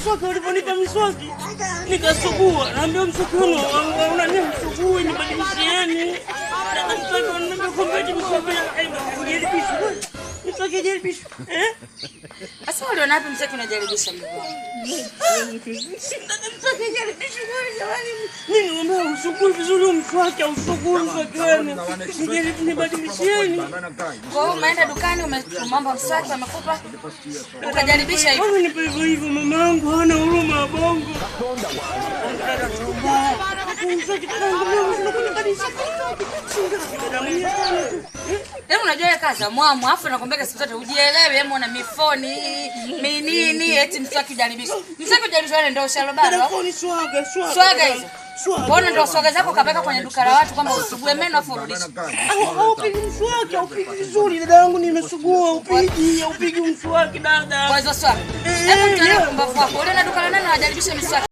mswaki uliponipa mswaki. Nikasugua. Naambia mswaki wangu unani msugui nibadilishieni. Na mswaki wangu kombeji mswaki unajaribisha. Mswaki unajaribisha. Asa wale wanapi mswaki unajaribisha mimi. Mswaki unajaribisha jamani. Mimi naomba usugui vizuri mswaki au usugui mswaki wenu. Nibadilishieni. Kwa hiyo umeenda dukani umemwomba mswaki amekupa ukajaribisha hivi. Wewe nipe hivyo mamangu hana huruma ya bongo. Hebu unajua ile kaza mwamu afu nakwambia siku zote ujielewe hebu una mifoni nini eti mswaki jaribisha. Mswaki jaribisha wale ndio shalobaro. Swaga hizo. Mbona ndio swaga zako kapeka kwenye duka la watu kwamba usugue meno afu urudishe. Upigi mswaki, upigi vizuri dada yangu nimesugua upigi mswaki dada. Kwa hizo swaga. Hebu tuone kumbavu wako. Ule na duka la nani anajaribisha miswaki.